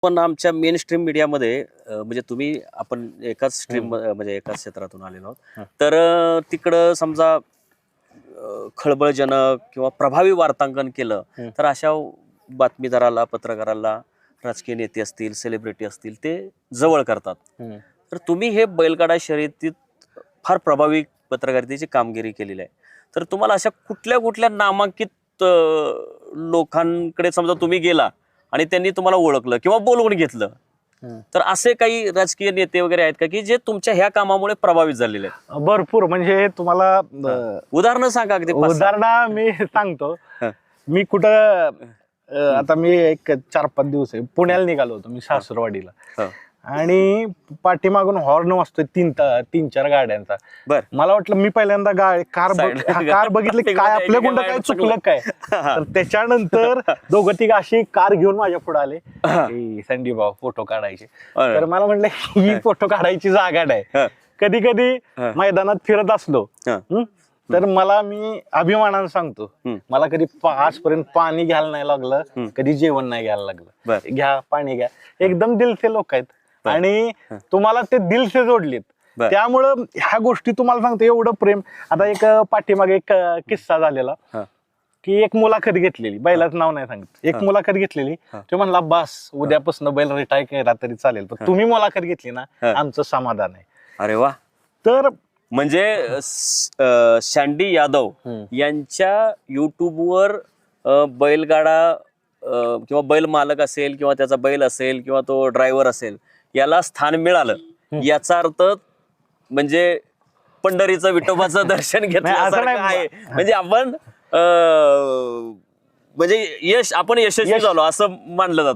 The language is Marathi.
पण आमच्या मेन स्ट्रीम मीडियामध्ये म्हणजे तुम्ही आपण एकाच स्ट्रीम म्हणजे एकाच क्षेत्रातून आलेलो आहोत. तर तिकडं समजा खळबळजनक किंवा प्रभावी वार्तांकन केलं तर अशा बातमीदाराला, पत्रकाराला राजकीय नेते असतील, सेलिब्रिटी असतील ते जवळ करतात. तर तुम्ही हे बैलगाडा शर्यतीत फार प्रभावी पत्रकारितेची कामगिरी केलेली आहे. तर तुम्हाला अशा कुठल्या कुठल्या नामांकित लोकांकडे समजा तुम्ही गेला आणि त्यांनी तुम्हाला ओळखलं किंवा बोलवून घेतलं, तर असे काही राजकीय नेते वगैरे आहेत का की जे तुमच्या ह्या कामामुळे प्रभावित झालेले आहेत? भरपूर. म्हणजे तुम्हाला उदाहरणं सांगा अगदी उदाहरण मी सांगतो. मी कुठं आता मी एक 4-5 दिवस पुण्याला निघालो होतो मी सासरवाडीला, आणि पाठीमागून हॉर्न वाजतोय 3-4 गाड्यांचा. मला वाटलं, मी पहिल्यांदा कार बघितली काय आपल्या गुंड काय चुकलं काय. तर त्याच्यानंतर दोघं तिघ अशी कार घेऊन माझ्या पुढे आले, संदीप भाऊ फोटो काढायचे. तर मला म्हटलं ही फोटो काढायची जागा नाही. कधी कधी मैदानात फिरत असलो तर मी अभिमानानं सांगतो, मला कधी आजपर्यंत पाणी घ्यायला नाही लागलं, कधी जेवण नाही घ्यायला लागलं. घ्या पाणी घ्या, एकदम दिलसे लोक आहेत आणि तुम्हाला ते दिलसे जोडलेत. त्यामुळं ह्या गोष्टी तुम्हाला सांगतो, एवढं प्रेम. आता एक पाठीमागे एक किस्सा झालेला की एक मुलाखत घेतलेली, बैलाचं नाव नाही सांगत, एक मुलाखत घेतलेली. तो म्हणला बस उद्यापासून बैल रिटायर केला तरी चालेल, पण तुम्ही मुलाखत घेतली ना आमचं समाधान आहे. अरे वा. तर म्हणजे सँडी यादव यांच्या युट्यूबवर बैलगाडा किंवा बैल मालक असेल किंवा त्याचा बैल असेल किंवा तो ड्रायव्हर असेल याला स्थान मिळालं, याचा अर्थ म्हणजे पंढरीचं विठोबाचं दर्शन घेतलं आहे. म्हणजे आपण म्हणजे आपण यशस्वी झालो असं मानलं जातं.